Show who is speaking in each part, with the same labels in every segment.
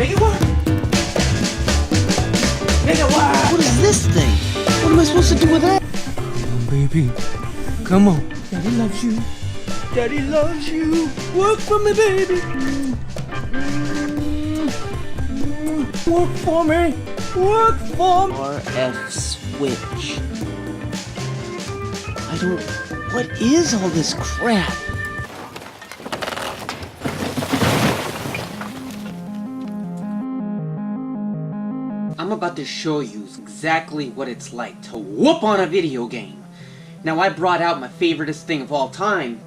Speaker 1: Make it work! Make it work!
Speaker 2: What is this thing? What am I supposed to do with that?
Speaker 1: Come on, baby. Come on. Daddy loves you. Daddy loves you. Work for me, baby. Work for me. Work for me.
Speaker 2: RF switch. What is all this crap? I'm about to show you exactly what it's like to whoop on a video game. Now, I brought out my favoriteest thing of all time,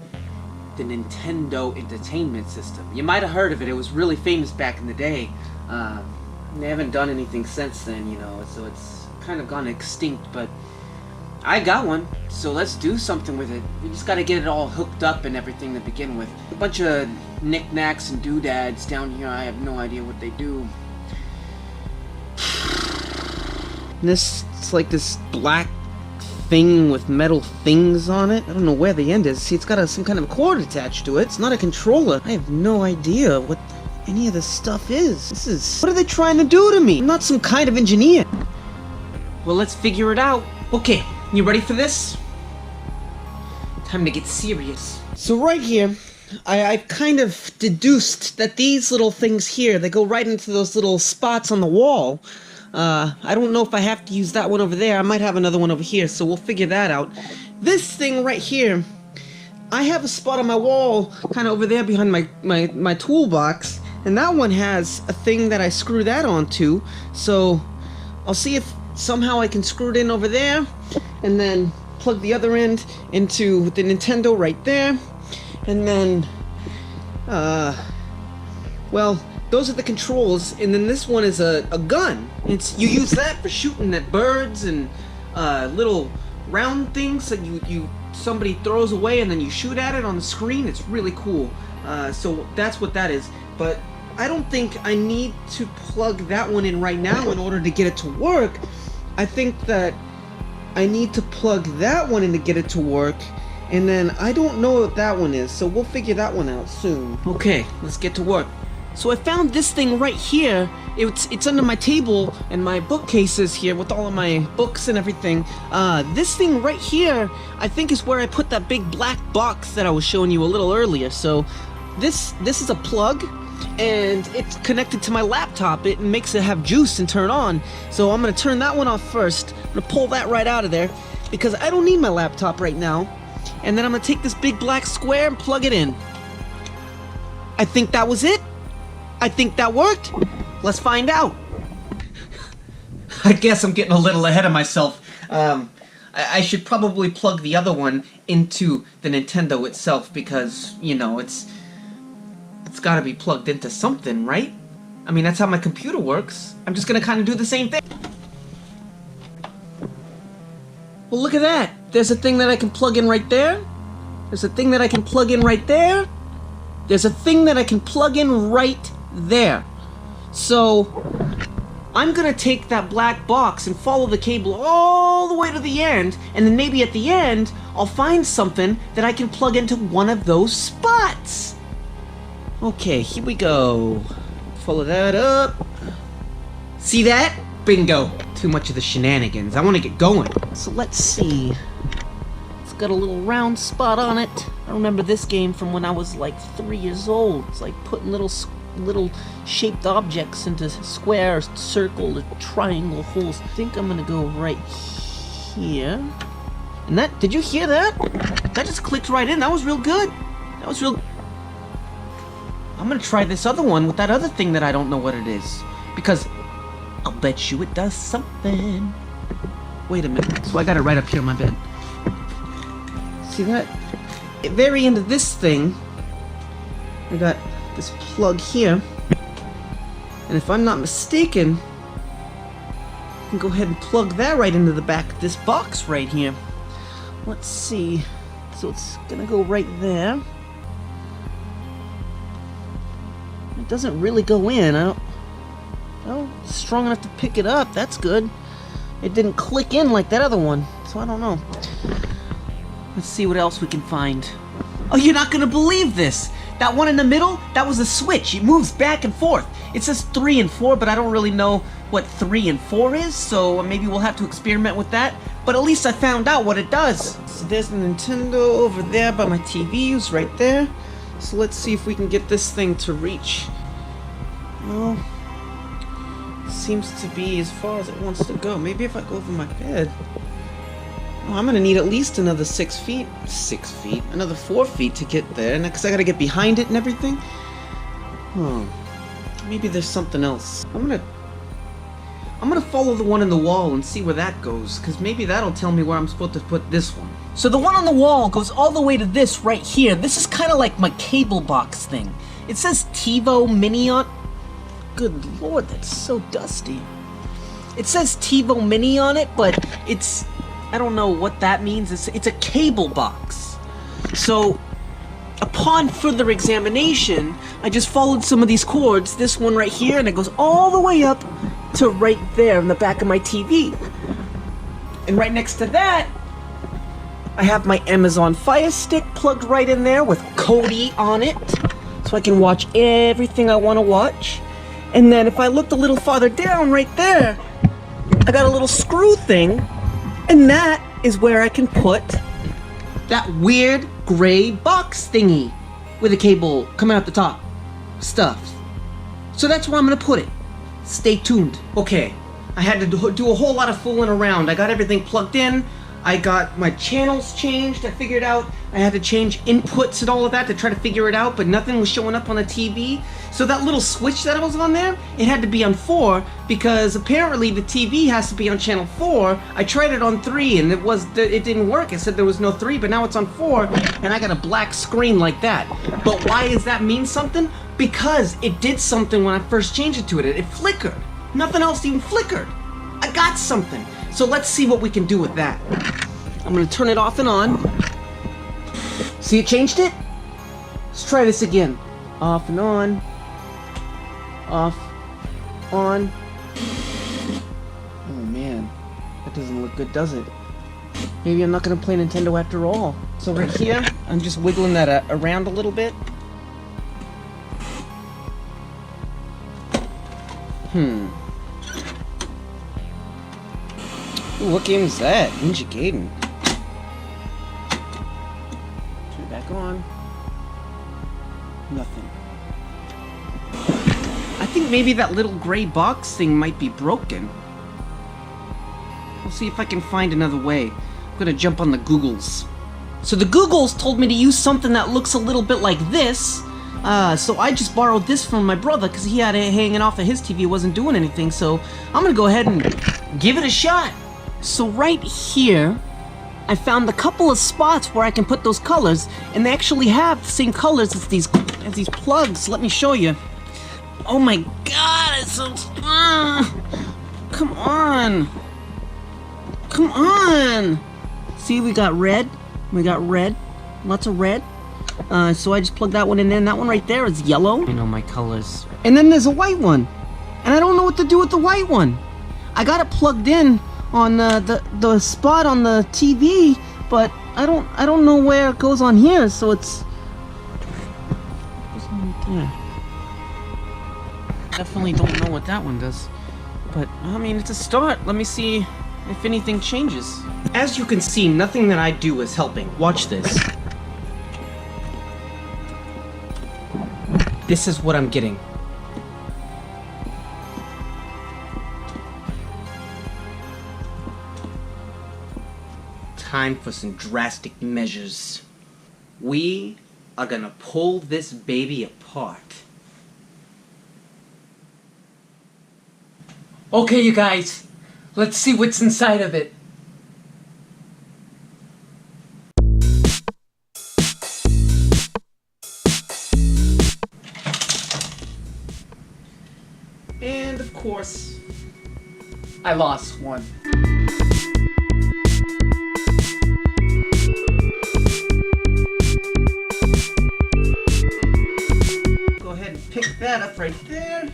Speaker 2: the Nintendo Entertainment System. You might have heard of it. It was really famous back in the day. They haven't done anything since then, you know, so it's kind of gone extinct, but I got one, so let's do something with it. We just gotta get it all hooked up and everything to begin with. A bunch of knickknacks and doodads down here. I have no idea what they do. It's like this black thing with metal things on it. I don't know where the end is. See, it's got some kind of cord attached to it. It's not a controller. I have no idea what any of this stuff is. What are they trying to do to me? I'm not some kind of engineer. Well, let's figure it out. Okay, you ready for this? Time to get serious. So right here, I've kind of deduced that these little things here, they go right into those little spots on the wall. I don't know if I have to use that one over there. I might have another one over here, so we'll figure that out. This thing right here, I have a spot on my wall, kind of over there behind my toolbox, and that one has a thing that I screw that onto, so I'll see if somehow I can screw it in over there, and then plug the other end into the Nintendo right there, and then, well, those are the controls, and then this one is a gun. You use that for shooting at birds and little round things that somebody throws away and then you shoot at it on the screen. It's really cool. So that's what that is. But I don't think I need to plug that one in right now in order to get it to work. I think that I need to plug that one in to get it to work, and then I don't know what that one is, so we'll figure that one out soon. Okay, let's get to work. So I found this thing right here. It's under my table and my bookcases here with all of my books and everything. This thing right here, I think is where I put that big black box that I was showing you a little earlier. So this is a plug, and it's connected to my laptop. It makes it have juice and turn on. So I'm gonna turn that one off first. I'm gonna pull that right out of there because I don't need my laptop right now. And then I'm gonna take this big black square and plug it in. I think that was it. I think that worked. Let's find out. I guess I'm getting a little ahead of myself. I should probably plug the other one into the Nintendo itself because, you know, it's gotta be plugged into something, right? I mean, that's how my computer works. I'm just gonna kind of do the same thing. Well, look at that. There's a thing that I can plug in right there. There's a thing that I can plug in right there. There's a thing that I can plug in right there. So I'm gonna take that black box and follow the cable all the way to the end, and then maybe at the end I'll find something that I can plug into one of those spots. Okay, here we go. Follow that up. See that? Bingo. Too much of the shenanigans. I want to get going. So let's see. It's got a little round spot on it. I remember this game from when I was like 3 years old. It's like putting little shaped objects into square, circle, triangle holes. I think I'm gonna go right here. And that, did you hear that? That just clicked right in. That was real good. That was real. I'm gonna try this other one with that other thing that I don't know what it is. Because I'll bet you it does something. Wait a minute. So I got it right up here on my bed. See that? At the very end of this thing, I got this plug here. And if I'm not mistaken, I can go ahead and plug that right into the back of this box right here. Let's see. So it's gonna go right there. It doesn't really go in. Oh, it's strong enough to pick it up. That's good. It didn't click in like that other one, so I don't know. Let's see what else we can find. Oh, you're not gonna believe this! That one in the middle, that was a switch. It moves back and forth. It says 3 and 4, but I don't really know what 3 and 4 is, so maybe we'll have to experiment with that. But at least I found out what it does. So there's the Nintendo over there by my TVs, right there. So let's see if we can get this thing to reach. Well, seems to be as far as it wants to go. Maybe if I go over my bed. Oh, I'm gonna need at least another 6 feet. 6 feet? Another 4 feet to get there, because I gotta get behind it and everything. Oh, maybe there's something else. I'm gonna follow the one in the wall and see where that goes, because maybe that'll tell me where I'm supposed to put this one. So the one on the wall goes all the way to this right here. This is kind of like my cable box thing. It says TiVo Mini on... Good lord, that's so dusty. It says TiVo Mini on it, but it's... I don't know what that means. It's a cable box. So, upon further examination, I just followed some of these cords, this one right here, and it goes all the way up to right there in the back of my TV. And right next to that, I have my Amazon Fire Stick plugged right in there with Kodi on it, so I can watch everything I want to watch. And then if I looked a little farther down right there, I got a little screw thing, and that is where I can put that weird gray box thingy with a cable coming out the top stuff. So that's where I'm gonna put it. Stay tuned. Okay, I had to do a whole lot of fooling around. I got everything plugged in. I got my channels changed. I figured out I had to change inputs and all of that to try to figure it out, but nothing was showing up on the TV. So that little switch that was on there, it had to be on 4 because apparently the TV has to be on channel 4. I tried it on 3 and it didn't work. It said there was no 3, but now it's on 4 and I got a black screen like that. But why does that mean something? Because it did something when I first changed it to it. It flickered. Nothing else even flickered. I got something. So let's see what we can do with that. I'm gonna turn it off and on. See, it changed it? Let's try this again. Off and on. Off. On. Oh man, that doesn't look good, does it? Maybe I'm not gonna play Nintendo after all. So right here, I'm just wiggling that around a little bit. Ooh, what game is that? Ninja Gaiden. Turn it back on. Nothing. I think maybe that little gray box thing might be broken. We'll see if I can find another way. I'm gonna jump on the Googles. So the Googles told me to use something that looks a little bit like this. So I just borrowed this from my brother because he had it hanging off of his TV. It wasn't doing anything, so I'm gonna go ahead and give it a shot. So right here, I found a couple of spots where I can put those colors, and they actually have the same colors as these plugs. Let me show you. Oh my god, it's so... come on. Come on. See, we got red. Lots of red. So I just plugged that one in there, and that one right there is yellow. I know my colors. And then there's a white one. And I don't know what to do with the white one. I got it plugged in on the spot on the TV, but I don't know where it goes on here, so it's right there. Definitely don't know what that one does. But I mean, it's a start. Let me see if anything changes. As you can see, nothing that I do is helping. Watch this. This is what I'm getting. Time for some drastic measures. We are gonna pull this baby apart.
Speaker 1: Okay, you guys, let's see what's inside of it.
Speaker 2: And of course,
Speaker 1: I lost one.
Speaker 2: go ahead and pick that up right there.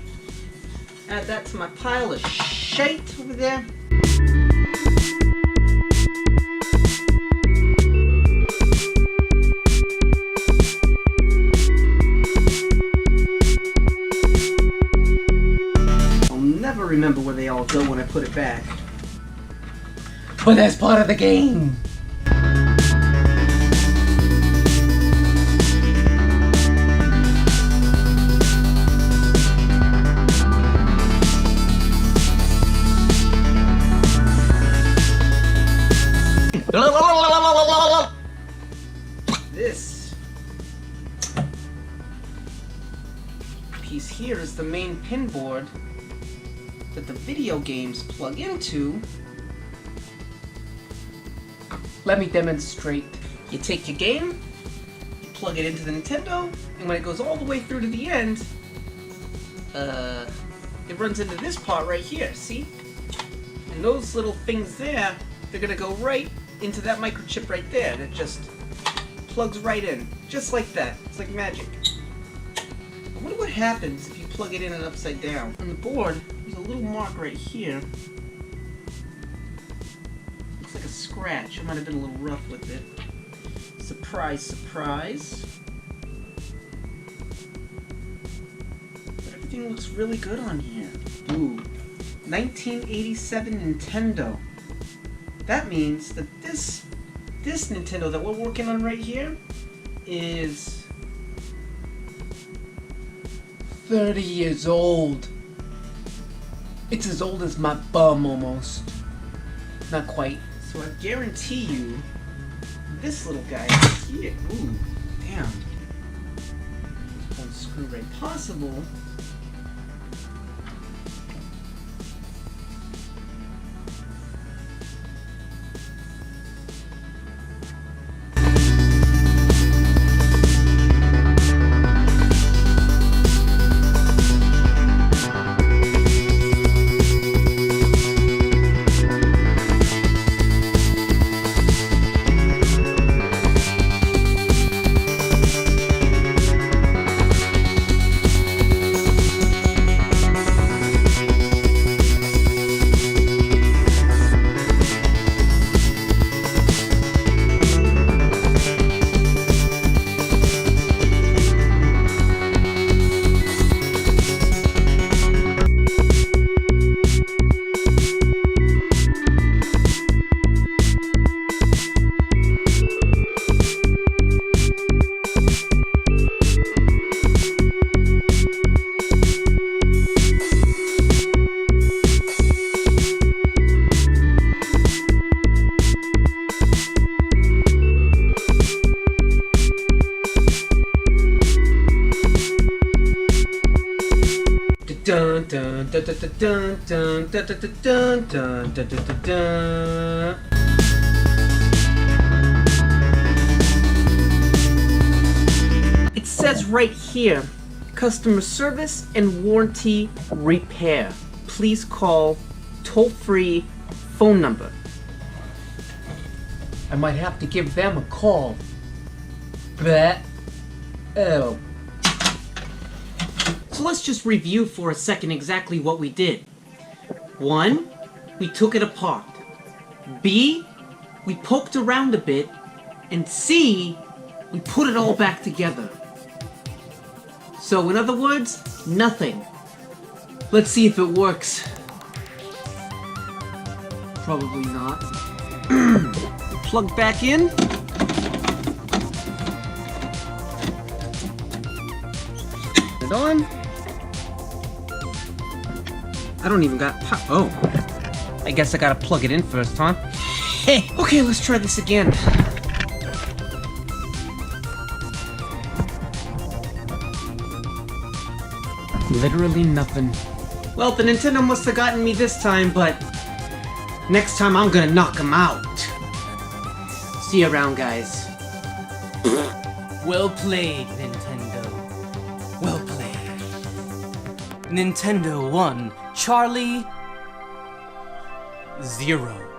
Speaker 2: Add that to my pile of shite over there. remember where they all go when I put it back. But that's part of the game! This piece here is the main pin board that the video games plug into. Let me demonstrate. You take your game, you plug it into the Nintendo, and when it goes all the way through to the end, it runs into this part right here, see? And those little things there, they're gonna go right into that microchip right there that just plugs right in, just like that. It's like magic. I wonder what happens if you plug it in and upside down. On the board, there's a little mark right here. Looks like a scratch. I might have been a little rough with it. Surprise, surprise. But everything looks really good on here. Ooh, 1987 Nintendo. That means that this Nintendo that we're working on right here is 30 years old. It's as old as my bum almost. Not quite. So I guarantee you, this little guy here, ooh, damn. Won't screw right possible. Dun dun dun dun dun dun dun dun dun dun dun dun dun. It says right here, customer service and warranty repair. Please call toll-free phone number. I might have to give them a call. Bleh. Oh. So let's just review for a second exactly what we did. 1, we took it apart. B, we poked around a bit. And C, we put it all back together. So in other words, nothing. Let's see if it works. Probably not. Plug back in. Turn it on. I don't even got oh. I guess I gotta plug it in first, huh? Hey! Okay, let's try this again. Literally nothing. Well, the Nintendo must have gotten me this time, but next time I'm gonna knock him out. See you around, guys.
Speaker 1: Well played, Nintendo. Well played. Nintendo 1, Charlie 0.